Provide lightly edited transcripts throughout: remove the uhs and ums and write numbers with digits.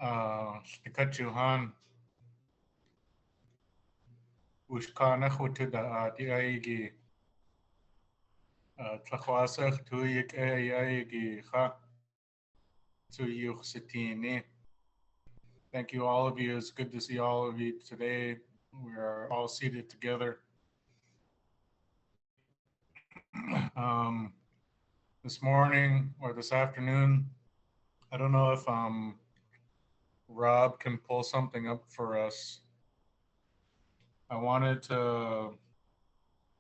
Tikachuhan, Ushkana Hutuda, the Aigi, Tlahuasach, Tuyik Aigi, Ha, Tuyuk Sitini. Thank you, all of you. It's good to see all of you today. We are all seated together. Um, this morning or this afternoon, I don't know if Rob can pull something up for us. I wanted to,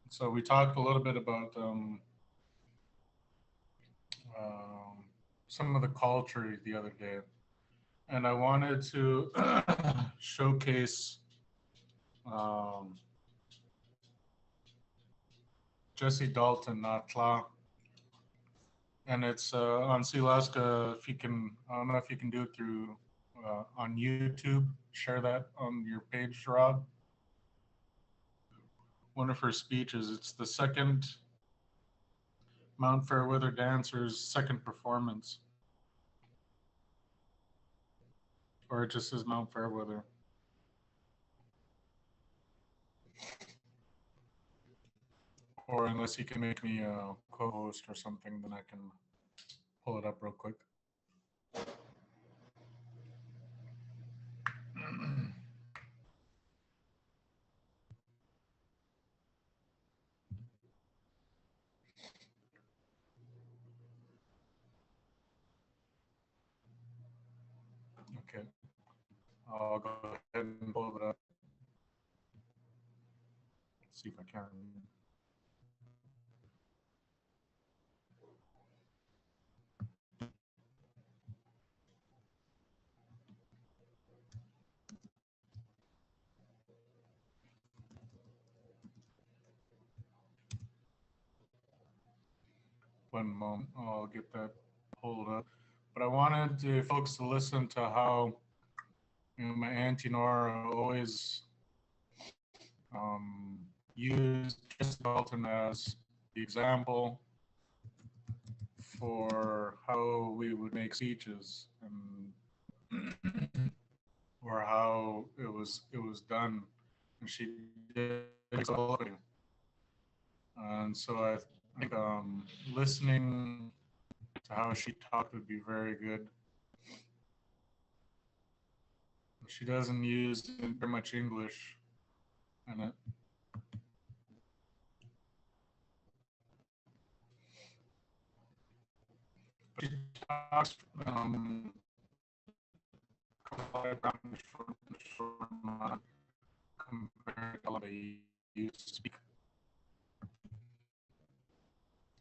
so we talked a little bit about um, some of the culture the other day, and I wanted to showcase um, Jesse Dalton, Natla, and it's on Sealaska. If you can, I don't know if you can do it through on YouTube. Share that on your page, Rob. One of her speeches. It's the second Mount Fairweather Dancers' second performance, or it just says Mount Fairweather. Or unless you can make me a co-host or something, then I can pull it up real quick. Okay, I'll go ahead and pull it up. Let's see if I can. One moment, I'll get that pulled up. But I wanted folks to listen to how my auntie Nora always used Jesse Dalton as the example for how we would make speeches and or how it was done, and she did so. And so I think listening to how she talked would be very good. She doesn't use very much English in it. But she talks from compared to how they used to speak.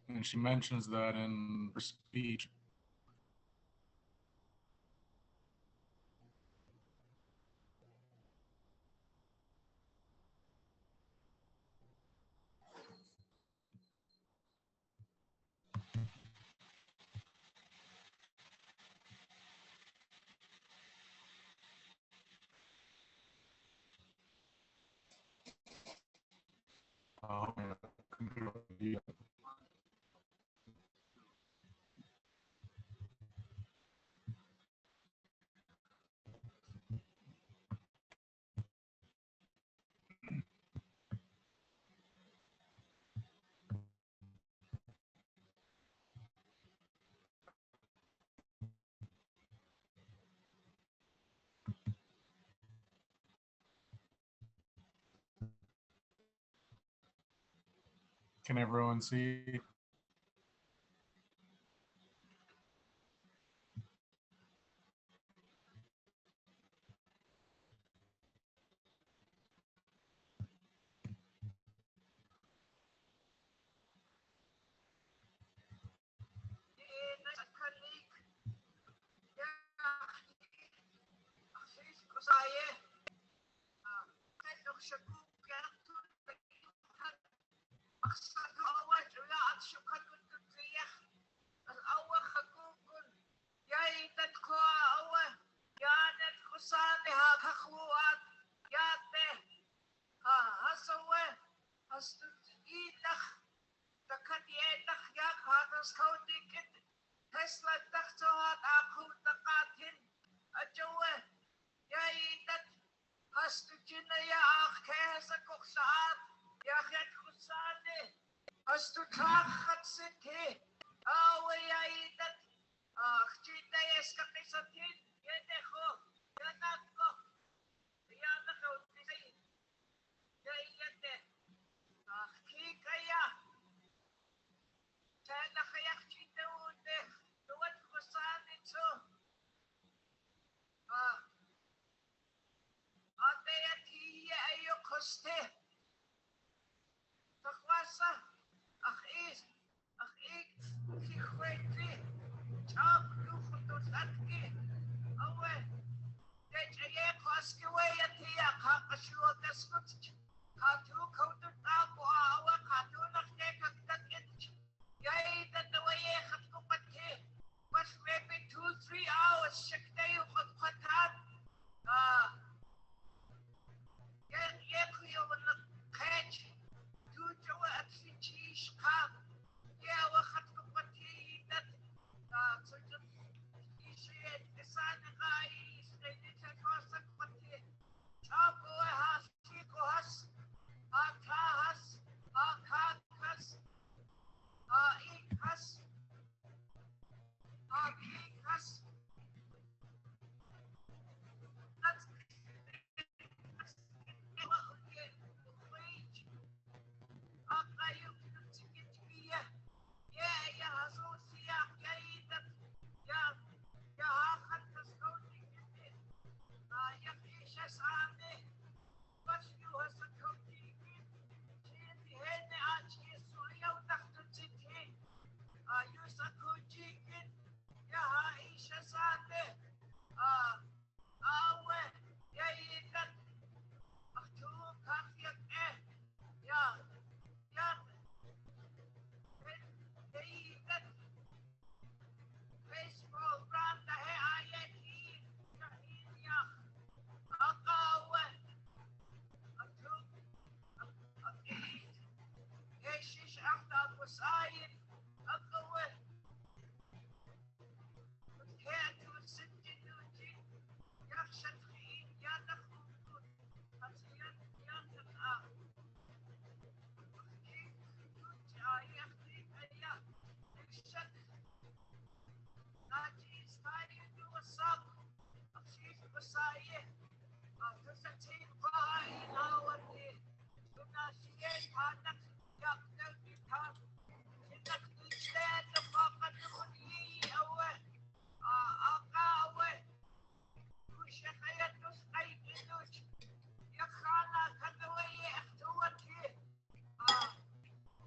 And she mentions that in her speech. Can everyone see? Hast du Tachhatzete? Awayaidat. Chita eskapisatin. Yedeho. Yanako. Yanako. Yayate. Kikaya. Tana kayak chita ude. Tuwat kusanito. Atayati ayo koste. Takwasa. Akis. Akik. Kikweti. Chop. Dufutusatki. Awe. Dejaye koske wayati ya kakashuwa kaskut. Katu kautu tapo awa katu nakne kaktat itch. Yay that the way khatku pati. But maybe 2-3 hours shakte yu khatat. Yekuyo na catch. Du jawa atsi chish kab. Yeah, wa khatku pati that so just ishe desan gai stay kosa pati. Chapo has chiko has akahas akakas ikas akikas. That's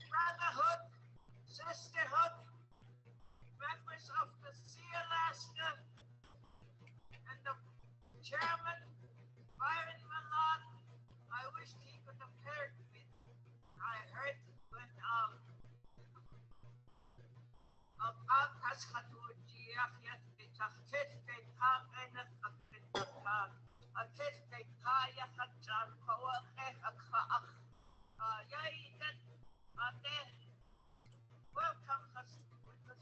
brotherhood, sisterhood, members of the Sea Alaska, and the chairman, Byron Malone. I wish he could have heard me. I heard when Akas Hatuji Afiat Bitafit Bekam and a tit Bekaya Hatan Koa Eka Yaitan Ate. Welcome to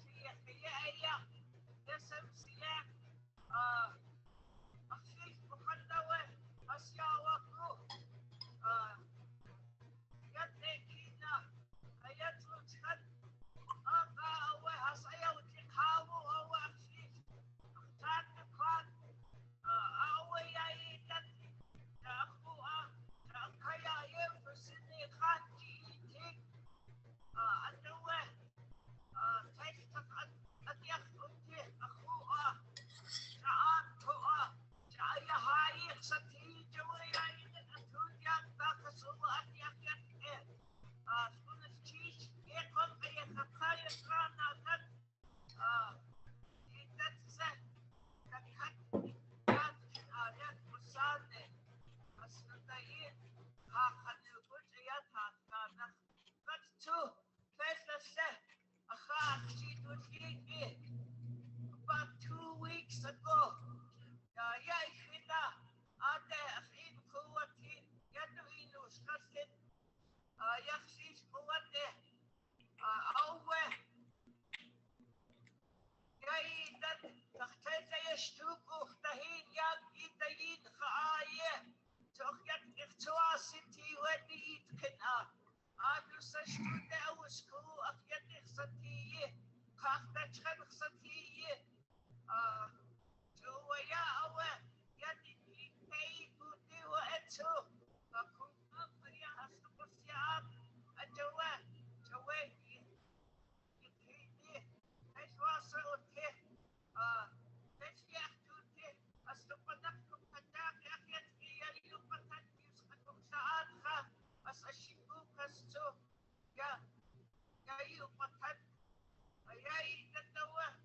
CFA. SMCA. Afif Mukandawe. Asyawaku. Yatekina. Ayatlutan. Awe Hasayaw Tikawu Awe Afif. Tanakon. Awe Yaitan. Akua. Akaya Ayay dalawa.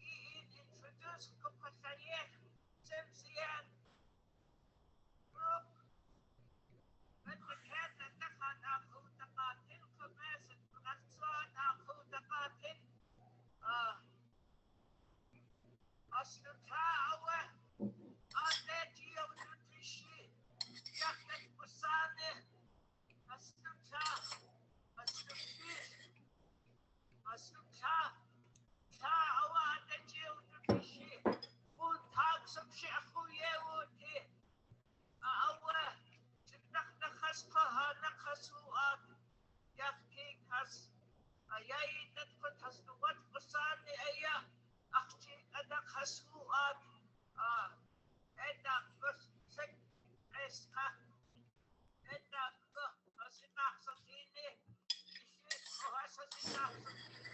I-introduce ko pa sa iyo. Simsiyan. Group. Nagkakit at nakan ako nakatin. Kumesan kunakson ako nakatin. Asnutawa. Ate tiyo nutishi. Yakit pusane. Asnuta. Asnuti. Asnuta. Ta'awa ate tiyo nutishi. Buntag sabshi ako yewuti. Aawa. Naknakas ka ha. Nakasuat. Yakikas. Ayay natkot hasnuwat pusane aya. Akchi anak hasuat. Enak ko sa eska. Enak ko sinak sa sini. Isit ko sa sinak sa sini.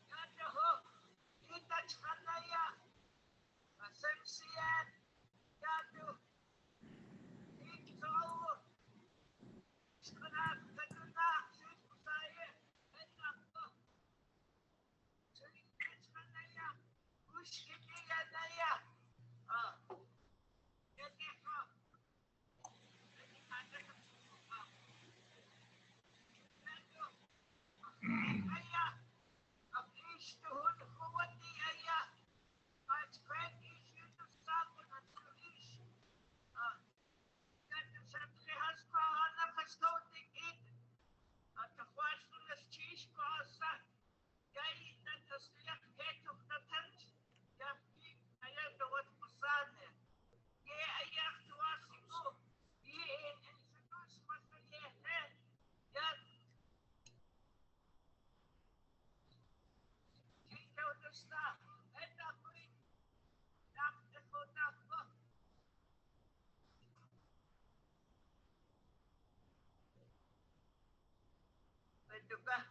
Yada ho. Kita chanaya. Semsiyan. Yadu. Ito. Sekarang kedunak. Saya. Enak ko. Kita chanaya. Ushkiti yanaya. Jadi ko. Jadi ada kesukaan. Yadu. Aya. Apishtuhun huwati aya. Als Grandies Yunus Sachen und Luis. Dann Sandre Haskahana Kastotik in. At the question of Chish Kosa. Yay, that the Sliak Head of the Tent. Yaki, I have the word Posane. Yea, I have to ask you. Yea, introduce what the year head. Yet, take out the stuff. And the queen. Knock the foot up. Diba?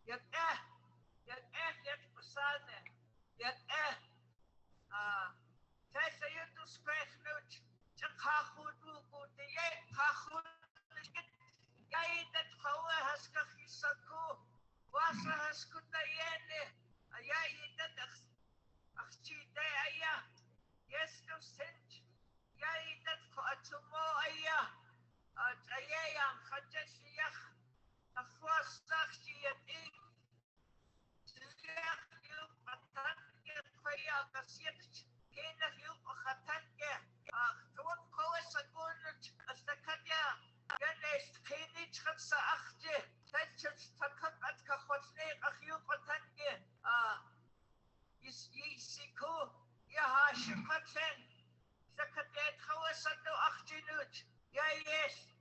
Yan yan pasane. Yan Tesa yun to square note. Tsaka kahudu ko diye, kahudikit. Yay, that kawa has kakisaku. Wasa has kutayene. Ayay, that akchite aya. Yes, no sent. Yay, that ko atumo aya. Ayay, ang kajasiyak. Akwasak siya ing. Siyak yung patanke kaya kasiyat. Kena yung patanke. Kawag kawa sa gunot. Hasta kanya. Ganes kinit kan sa akje. Tension takot at kakhotne ak yung patanke. Yisiku. Yahashikaten. Sa kadet kawa sa do akjinut. Yes.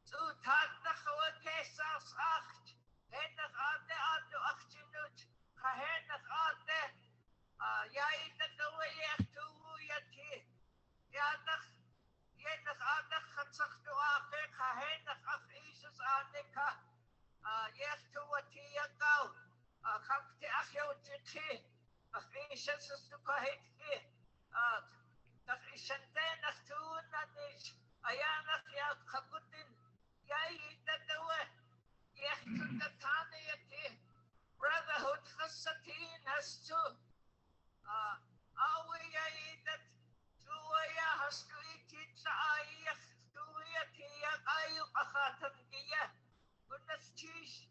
Zutag na kawa kesas acht. Henach ate ato akjinut. Kahenach ate. Yai na kawa yachtuwu yati. Yanach. Yenach anach katsach do ake. Kahenach af isus aneka. Yachtuwa tiyagaw. Kakte akyaw jiti. Af isus sukahitki. Nach ishanten nach tuun nanish. Ayanach ya kagutin. Yai na dawa. Yachtu na tani yati. Brotherhood Hasatin has to Awaya that Tuaya has to eat it Saayah Tuya Tia Ayu Ahatan Gia Goodness cheese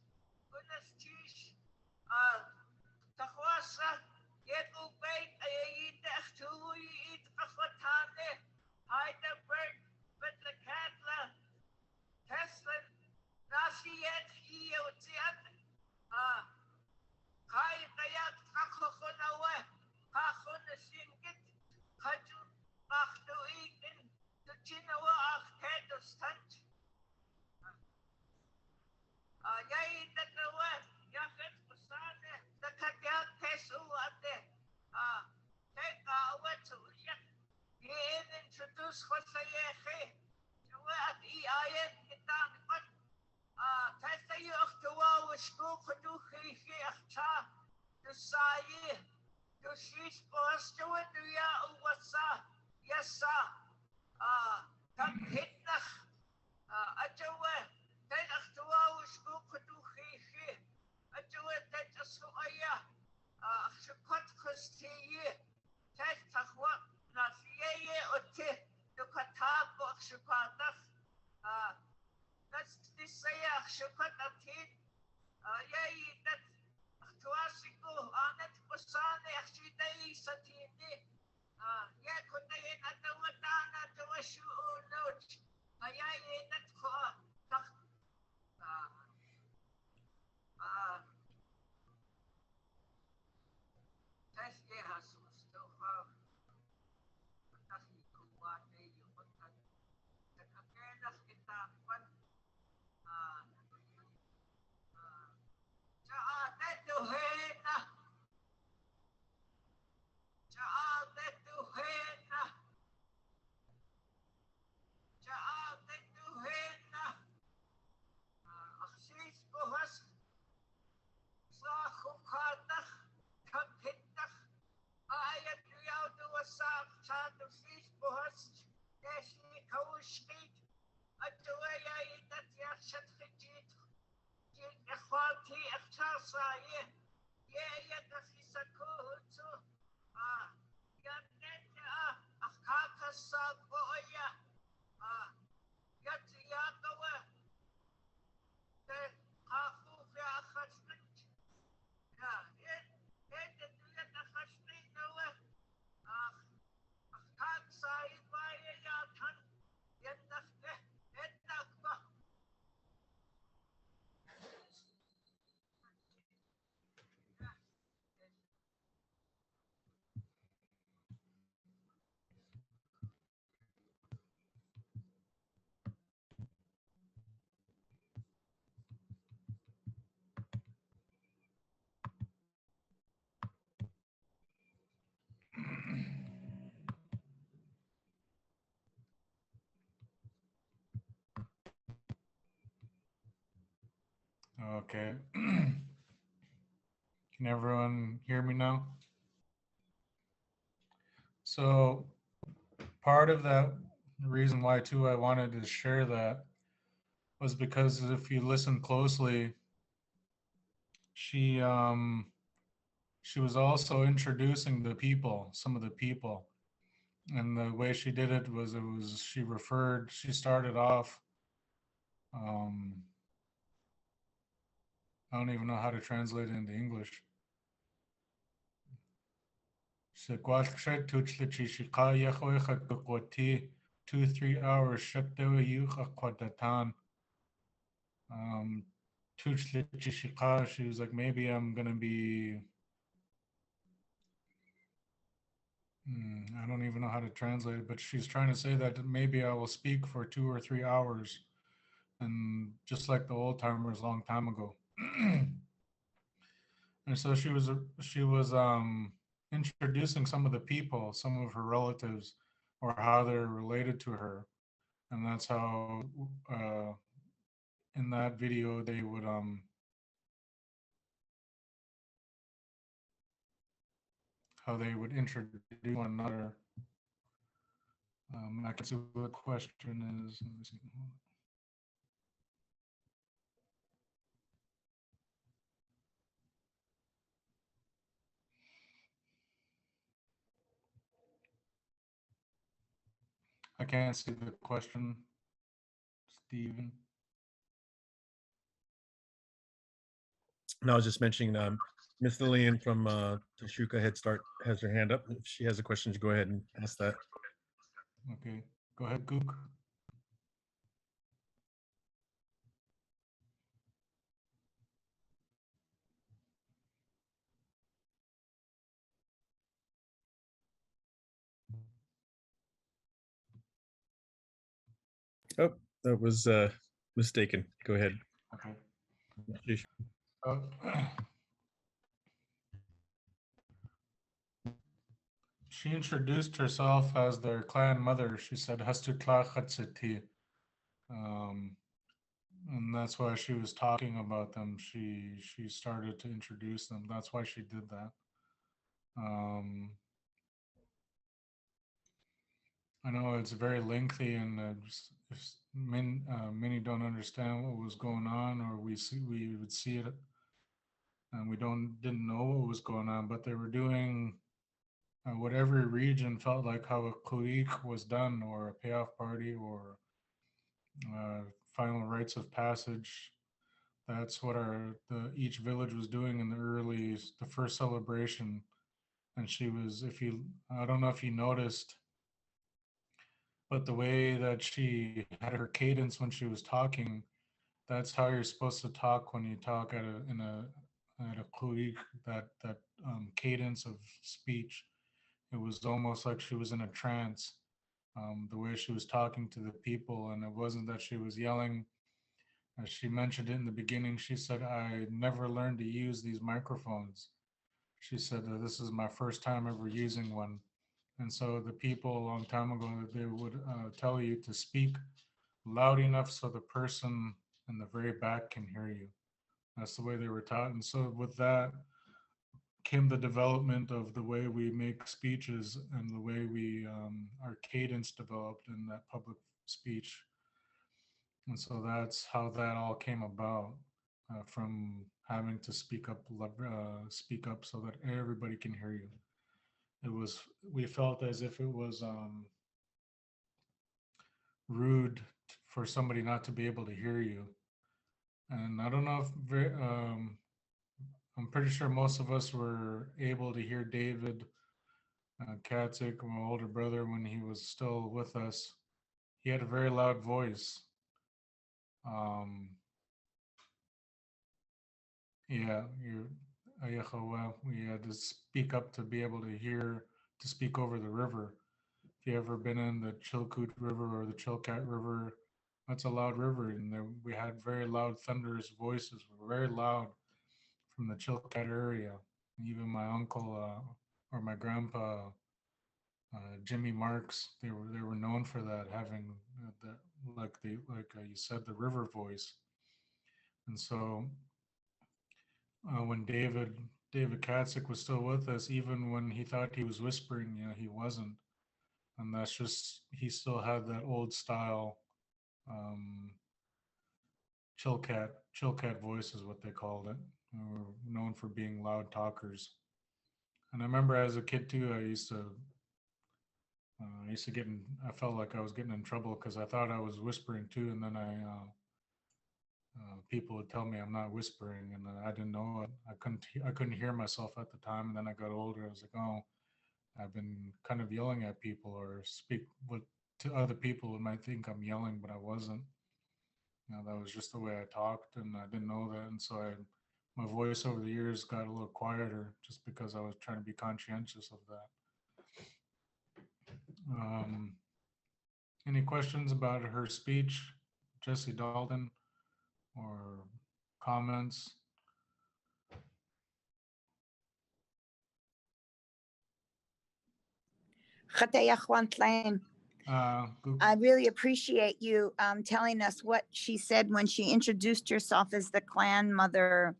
Takwasa Yet obeyed Ayayita Tui eat Afatane Heidelberg but the Catla Tesla Nasi yet he would see saye ye ye tafisakutu ah yanet akaka saboya ah yat yagawa te hafu fi akhasnit ya it duya takhasnit nawa ah akak saye baye ya tan yatafte etakba. Okay. Can everyone hear me now? So part of that reason why too I wanted to share that was because if you listen closely, she um she was also introducing the people, some of the people. And the way she did it was she started off um I don't even know how to translate it into English. Se gwaltre tuchlichi shika yechoicha kukwati 2 3 hours shakdewa yucha kwadatan. Um tuchlichi shika, she was like, maybe I'm gonna be I don't even know how to translate it, but she's trying to say that maybe I will speak for 2 or 3 hours, and just like the old timers a long time ago. And so she was introducing some of the people, some of her relatives, or how they're related to her, and that's uh, in that video how they would introduce one another. I can see what the question is. Let me see. I can't see the question, Stephen. No, I was just mentioning Miss Lillian from Tashuka Head Start has her hand up. If she has a question, go ahead and ask that. Okay, go ahead, Gook. Oh, that was mistaken. Go ahead. Okay. Uh, she introduced herself as their clan mother. She said Hastu Tlachatsiti. Um, and that's why she was talking about them. She started to introduce them. That's why she did that. Um, I know it's very lengthy, and many don't understand what was going on, or we would see it, and we didn't know what was going on. But they were doing what every region felt like how a kuik was done, or a payoff party, or uh, final rites of passage. That's what each village was doing in the first celebration. And she was, if you, I don't know if you noticed, but the way that she had her cadence when she was talking, that's how you're supposed to talk when you talk at a kuik, that cadence of speech. It was almost like she was in a trance. The way she was talking to the people, and it wasn't that she was yelling. As she mentioned it in the beginning, she said, I never learned to use these microphones. She said that this is my first time ever using one. And so the people a long time ago, they would tell you to speak loud enough so the person in the very back can hear you. That's the way they were taught. And so with that came the development of the way we make speeches and the way our cadence developed in that public speech. And so that's how that all came about. from having to speak up so that everybody can hear you. It was we felt as if it was rude for somebody not to be able to hear you. And I don't know if I'm pretty sure most of us were able to hear David Katzik, my older brother, when he was still with us. He had a very loud voice. Um, yeah, we had to speak up to be able to hear, to speak over the river. If you ever been in the Chilkoot River or the Chilkat River, that's a loud river, and there, we had very loud, thunderous voices. We were very loud from the Chilkat area. Even my uncle or my grandpa, Jimmy Marks, they were known for that, having that like you said, the river voice. And so when David Katzik was still with us, even when he thought he was whispering, he wasn't. And that's just he still had that old style um, Chilkat voice is what they called it. They were known for being loud talkers. And I remember as a kid too, I used to I felt like I was getting in trouble because I thought I was whispering too, and then people would tell me I'm not whispering, and I didn't know it. I couldn't hear myself at the time, and then I got older. I was like, oh, I've been kind of yelling at people or speak what to other people who might think I'm yelling, but I wasn't. That was just the way I talked, and I didn't know that, and so my voice over the years got a little quieter just because I was trying to be conscientious of that. Um, any questions about her speech, Jesse Dalton, or comments? I really appreciate you telling us what she said when she introduced herself as the clan mother.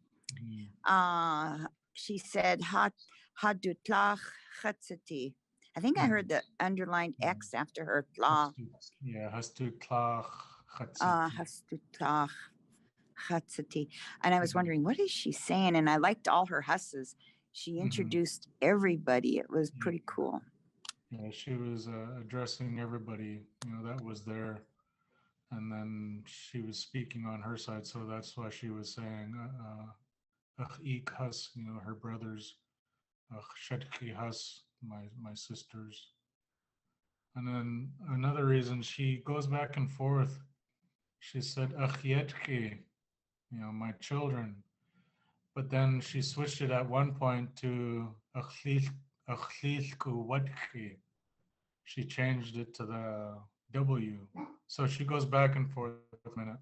She said, Hadutlach Chatzati. I think I heard the underlined X after her. Yeah, Hastutlach Hastutlach Chatzati. And I was wondering, what is she saying? And I liked all her husses. She introduced everybody. It was pretty cool. Yeah, she was addressing everybody, that was there. And then she was speaking on her side. So that's why she was saying, ik has, her brothers, shadki has, my sisters. And then another reason she goes back and forth. She said, achietki, my children. But then she switched it at one point to achlilku wadki. She changed it to the W. So she goes back and forth a minute.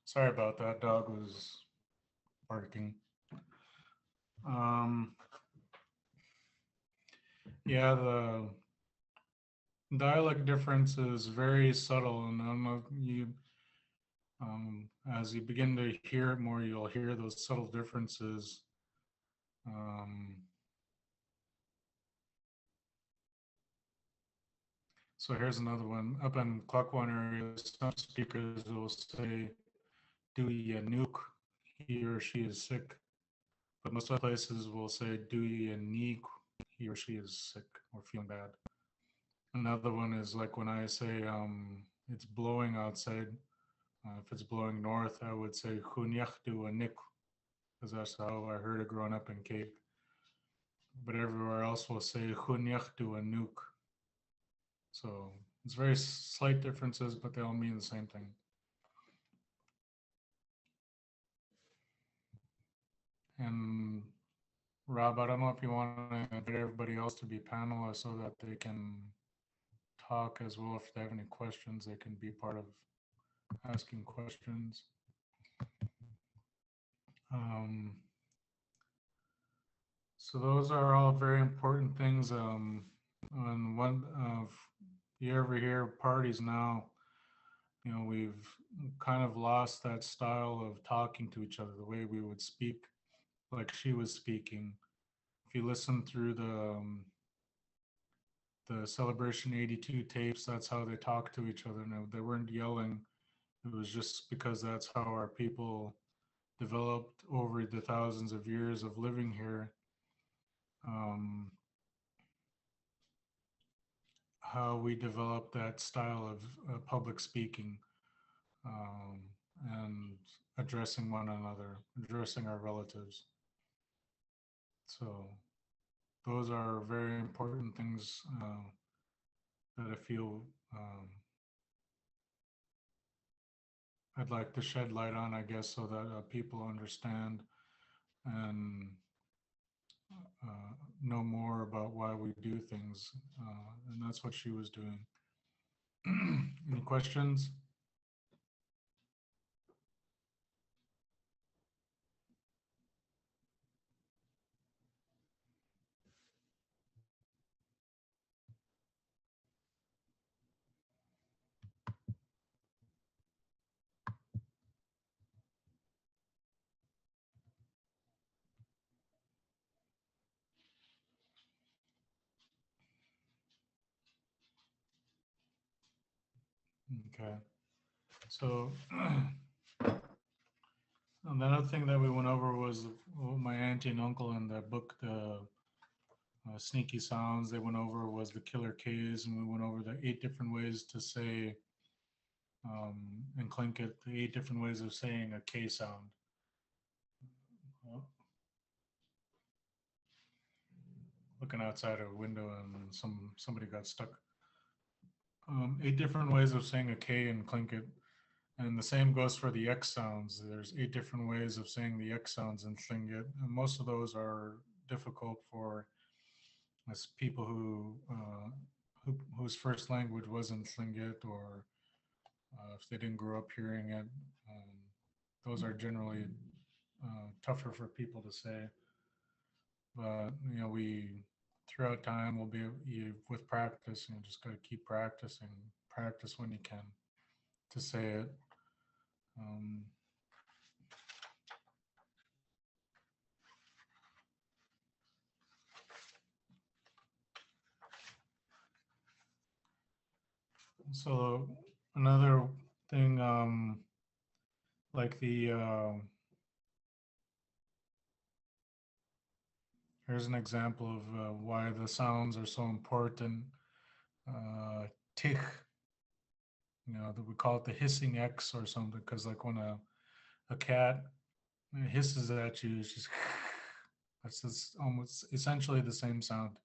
Sorry about that. Dog was barking. Yeah, the dialect difference is very subtle, and I don't know if you, as you begin to hear it more, you'll hear those subtle differences. So here's another one. Up in Klukwan area, some speakers will say, "Do you nuke? He or she is sick." But most other places will say, "Do you neek? He or she is sick or feeling bad." Another one is like when I say it's blowing outside. If it's blowing north, I would say "Hunyachdu a nik," because that's how I heard it growing up in Cape. But everywhere else will say "Hunyachdu a nuke." So it's very slight differences, but they all mean the same thing. And Rob, I don't know if you want to invite everybody else to be panelists so that they can talk as well. If they have any questions, they can be part of asking questions. Um, so those are all very important things. On one of year over year parties now, we've kind of lost that style of talking to each other, the way we would speak like she was speaking. If you listen through the Celebration 82 tapes, that's how they talk to each other. No, they weren't yelling. It was just because that's how our people developed over the thousands of years of living here. Um, how we developed that style of public speaking, um, and addressing one another, addressing our relatives. So those are very important things that I feel I'd like to shed light on, I guess, so that people understand and know more about why we do things. And that's what she was doing. Any questions? Okay. So another thing that we went over was my auntie and uncle in the book, the Sneaky Sounds. They went over was the killer K's, and we went over the 8 different ways to say and Tlingit, the 8 different ways of saying a K sound. Looking outside a window and somebody got stuck. 8 different ways of saying a K in Tlingit. And the same goes for the X sounds. There's 8 different ways of saying the X sounds in Tlingit. And most of those are difficult for us people whose first language wasn't Tlingit, or if they didn't grow up hearing it. Those are generally tougher for people to say. But we throughout time will be with practice. Just got to keep practicing. Practice when you can to say it. Um, so another thing, like here's an example of why the sounds are so important. Tich, that we call it the hissing X or something, because like when a cat hisses at you, it's just that's just almost essentially the same sound.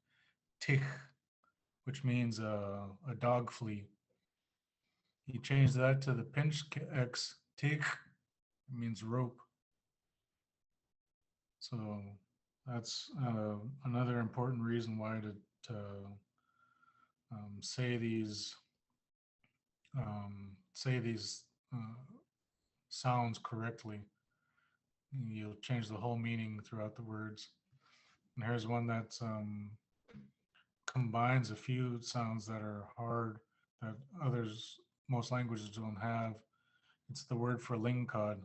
Tich, which means a dog flea. You change that to the pinch X, tich, it means rope. So that's another important reason why to say these sounds correctly. You'll change the whole meaning throughout the words. And here's one that combines a few sounds that are hard that most languages don't have. It's the word for lingcod.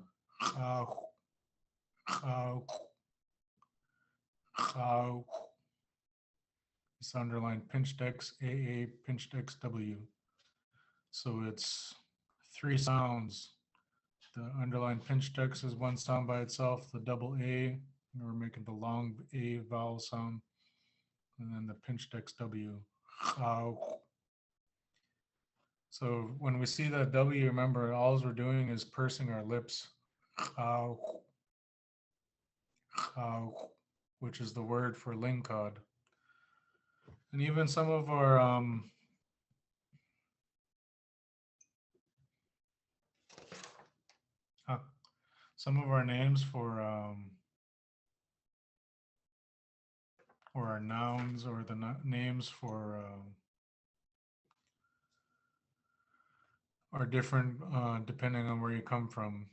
It's underlined pinched X, AA, pinched X, W. So it's 3 sounds. The underlined pinched X is 1 sound by itself. The double A, we're making the long A vowel sound. And then the pinched X, W. So when we see that W, remember, all we're doing is pursing our lips. Which is the word for lingcod. And even some of our names for or our nouns, or the names for are different depending on where you come from.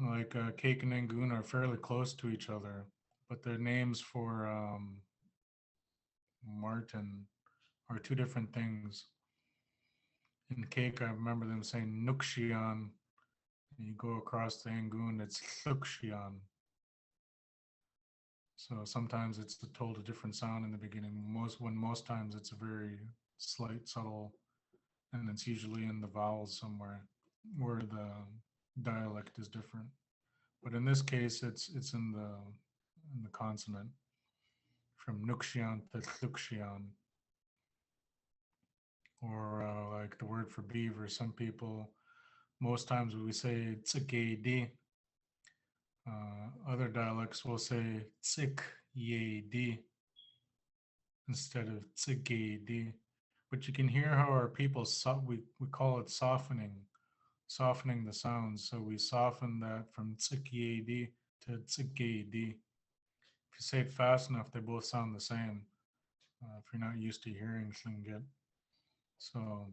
like Cake and Angoon are fairly close to each other, but their names for Martin are two different things. In Cake, I remember them saying Nukshian. And you go across the Angoon, it's Thukshian. So sometimes it's told a different sound in the beginning. Most times it's a very slight, subtle, and it's usually in the vowels somewhere where the dialect is different. But in this case, it's in the consonant from Nukshian to Thukshian. Or like the word for beaver, some people, most times we say tsikedi. Other dialects will say tsik yedi instead of tsikedi. But you can hear how our people, we call it softening the sounds. So we soften that from tsikedi to tsikedi. If you say it fast enough, they both sound the same. If you're not used to hearing Tlingit. So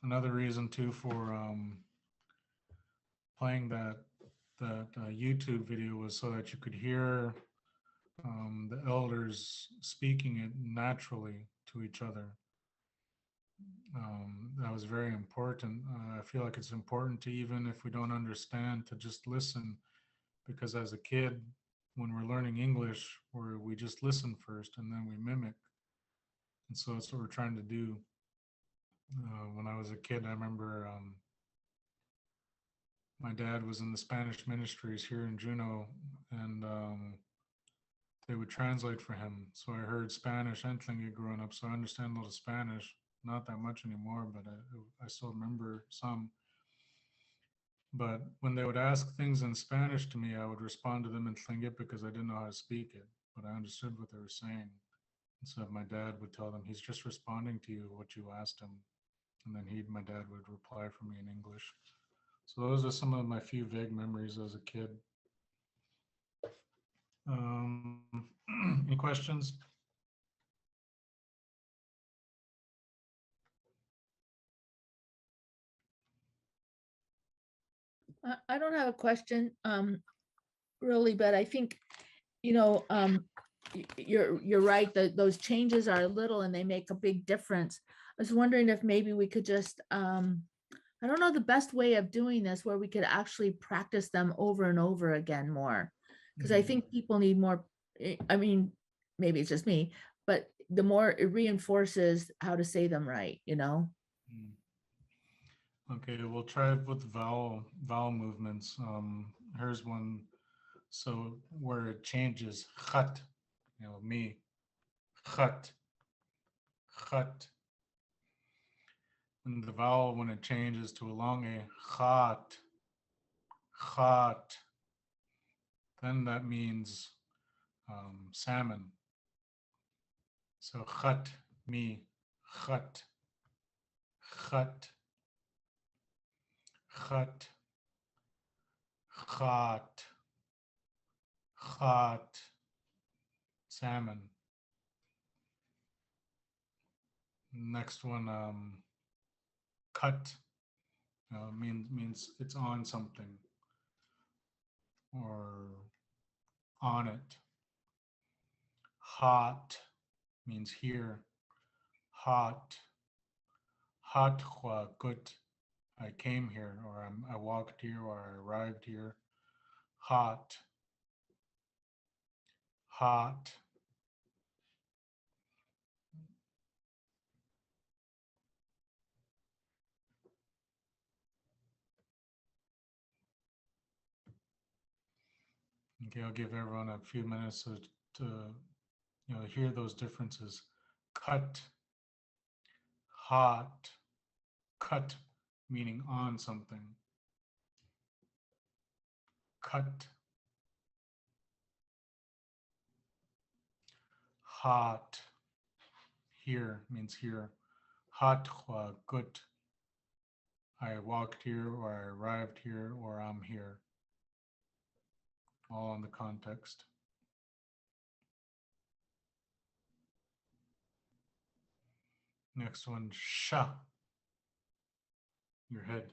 another reason too for playing that YouTube video was so that you could hear the elders speaking it naturally to each other. That was very important. I feel like it's important to, even if we don't understand, to just listen, because as a kid, when we're learning English, we just listen first and then we mimic. And so that's what we're trying to do. When I was a kid, I remember my dad was in the Spanish ministries here in Juneau, and they would translate for him. So I heard Spanish and Tlingit growing up, so I understand a little Spanish. Not that much anymore, but I still remember some. But when they would ask things in Spanish to me, I would respond to them in Tlingit because I didn't know how to speak it, but I understood what they were saying. And so my dad would tell them, he's just responding to you what you asked him. And then my dad would reply for me in English. So those are some of my few vague memories as a kid. Any questions? I don't have a question, really, but I think, you're right that those changes are little and they make a big difference. I was wondering if maybe we could just, I don't know the best way of doing this where we could actually practice them over and over again more. Because I think people need more, I mean, maybe it's just me, but the more it reinforces how to say them right, Okay, we'll try it with vowel movements. Here's one. So where it changes, khat, me, khat, khat. And the vowel, when it changes to a long a, khat, khat, then that means salmon. So khat, me, khat, khat, khat, khat, khat, salmon. Next one, cut, means it's on something or on it. Hot means here. Hot, hot hua gut. I came here, or I walked here, or I arrived here. Hot, hot. Okay, I'll give everyone a few minutes to hear those differences. Cut, hot, cut, meaning on something. Cut, hot, here means here. Hot hua gut. I walked here, or I arrived here, or I'm here. All in the context. Next one, sha. Your head.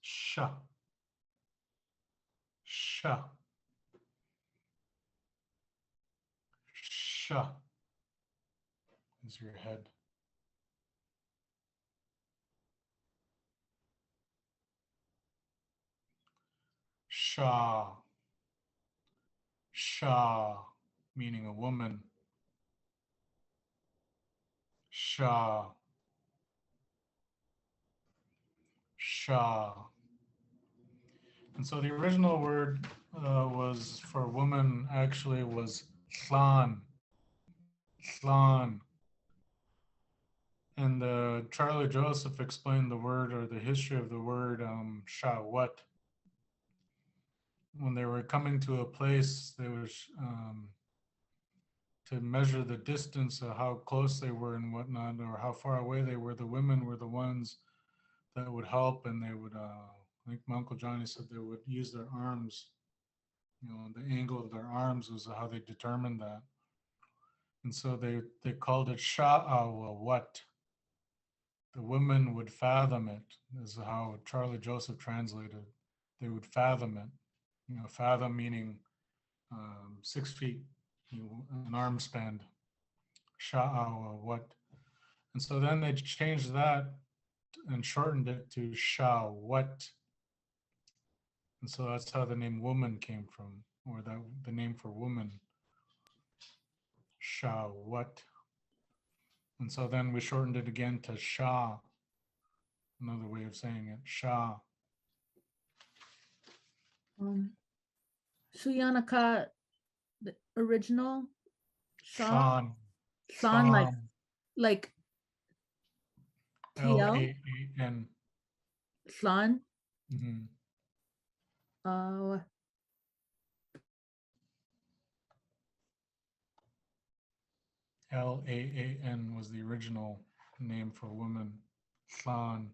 Sha. Sha. Sha is your head. Sha. Sha, meaning a woman. Sha. Sha. And so the original word was for woman actually was Thlan. Thlan. And Charlie Joseph explained the word or the history of the word shawat. When they were coming to a place, they were to measure the distance of how close they were and whatnot, or how far away they were. The women were the ones that would help, and they would, I think my Uncle Johnny said they would use their arms. You know, the angle of their arms was how they determined that. And so they called it sha'awa, what? The women would fathom it, is how Charlie Joseph translated. They would fathom it. You know, fathom meaning 6 feet, you know, an arm span. Sha'awa, what? And so then they changed that and shortened it to Shawat. And so that's how the name woman came from, or that the name for woman, Shawat. And so then we shortened it again to Shah, another way of saying it, Shah. Suyanaka, the original Sean. Sean, like TL Laan. Sean. Mm-hmm. Laan was the original name for woman. Sean.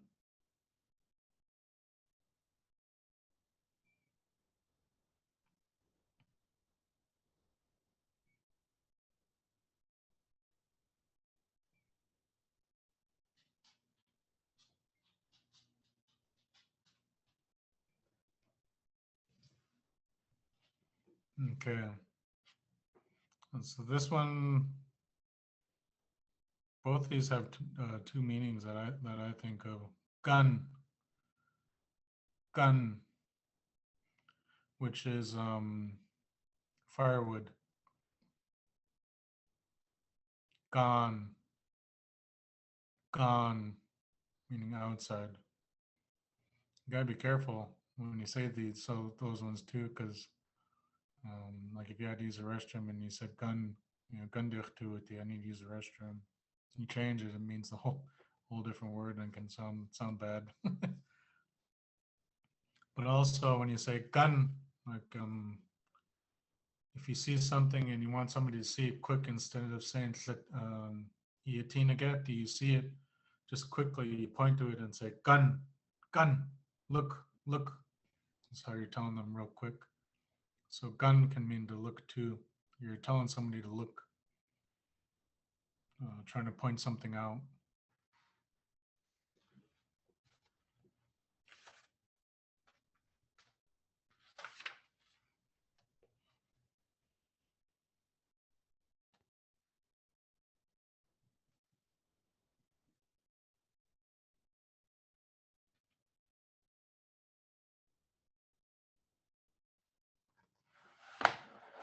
Okay. And so this one, both these have two meanings that I think of. Gun, which is firewood. Gone, meaning outside. You gotta be careful when you say these, so those ones too, because like if you had to use a restroom and you said gun, you know, gun to it, I need to use the restroom. You change it, it means the whole different word and can sound bad. But also when you say gun, like if you see something and you want somebody to see it quick, instead of saying do you see it? Just quickly you point to it and say gun, look. That's how you're telling them real quick. So gun can mean to look to. You're telling somebody to look, trying to point something out.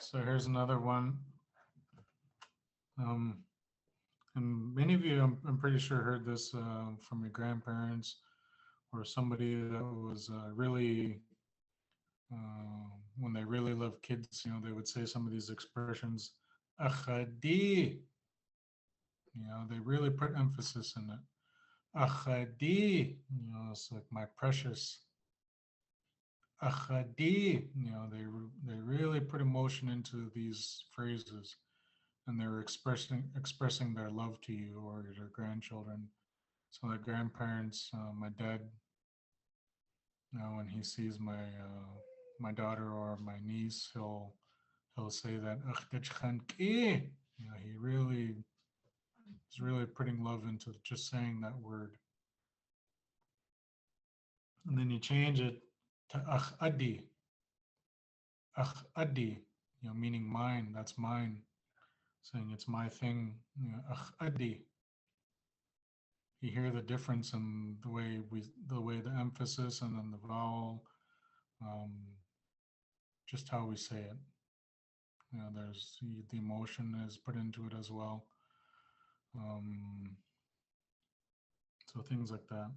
So here's another one. And many of you, I'm pretty sure, heard this from your grandparents or somebody that was really, when they really love kids, you know, they would say some of these expressions, achadi. You know, they really put emphasis in it. Achadi, you know, it's like my precious. Achadi, you know, they really put emotion into these phrases, and they're expressing their love to you or your grandchildren. So my grandparents, my dad, you know, when he sees my daughter or my niece, he'll say that you know, he really is really putting love into just saying that word. And then you change it to achadi. ach addi, meaning mine, that's mine, saying it's my thing, ach addi. You hear the difference in the way the emphasis and then the vowel, just how we say it. There's the emotion is put into it as well. So things like that.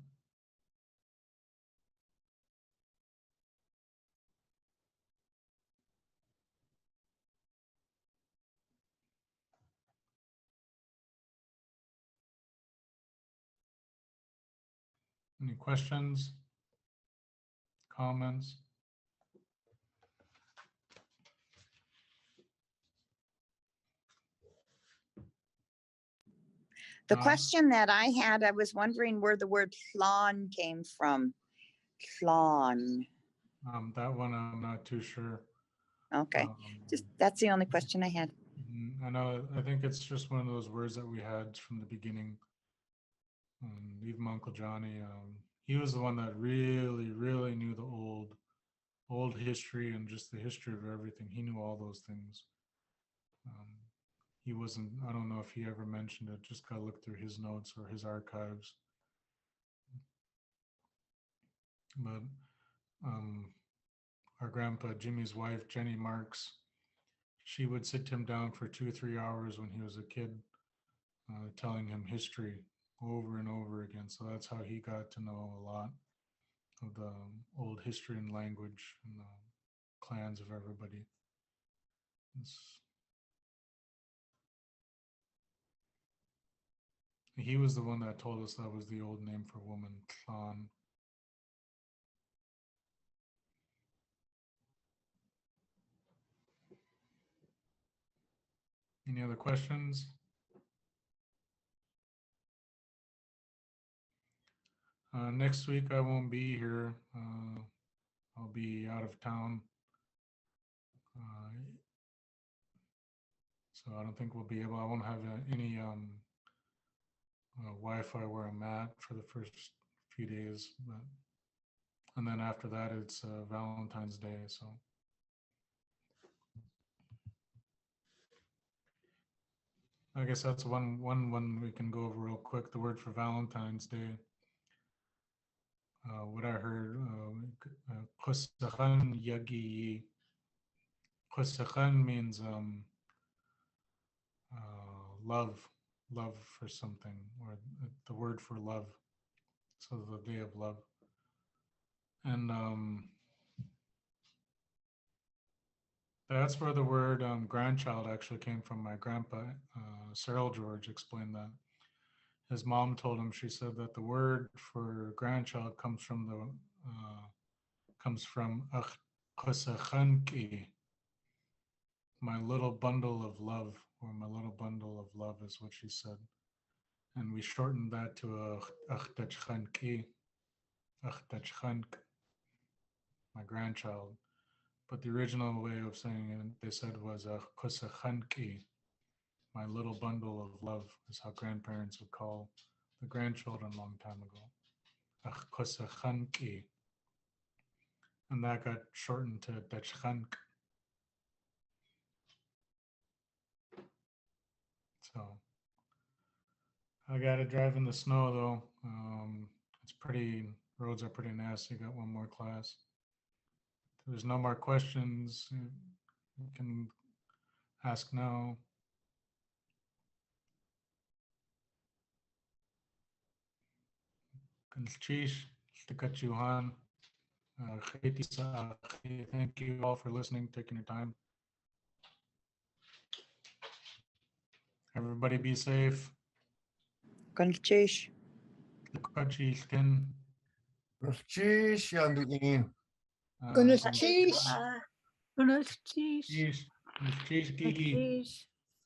Any questions, comments? The question that I had, I was wondering where the word flan came from. Flan. That one I'm not too sure. Okay, just that's the only question I had. I know. I think it's just one of those words that we had from the beginning. Even Uncle Johnny, he was the one that really, really knew the old history and just the history of everything. He knew all those things. He wasn't. I don't know if he ever mentioned it. Just gotta look through his notes or his archives. But our grandpa Jimmy's wife Jenny Marks, she would sit him down for 2 or 3 hours when he was a kid, telling him history over and over again. So that's how he got to know a lot of the old history and language and the clans of everybody. He was the one that told us that was the old name for woman, clan. Any other questions? Next week I won't be here. I'll be out of town. So I don't think we'll be able, I won't have any Wi-Fi where I'm at for the first few days. And then after that, it's Valentine's Day. So I guess that's one we can go over real quick. The word for Valentine's Day. What I heard, Kusakhan Yagi. Kusakhan means love for something, or the word for love. So the day of love. And that's where the word grandchild actually came from. My grandpa, Cyril George, explained that. His mom told him, she said that the word for grandchild comes from Kusakhanki, my little bundle of love, or my little bundle of love is what she said. And we shortened that to Akhtachkhanki, my grandchild. But the original way of saying it, they said, was Kusakhanki, my little bundle of love, is how grandparents would call the grandchildren a long time ago. Kusakhanki. And that got shortened to Dachkhank. So I got to drive in the snow though. Roads are pretty nasty. Got one more class. If there's no more questions, you can ask now. Thank you all for listening, taking your time. Everybody be safe. Konchish. Cheers, Yanduin. Cheese. Cheese, Gigi. Cheese.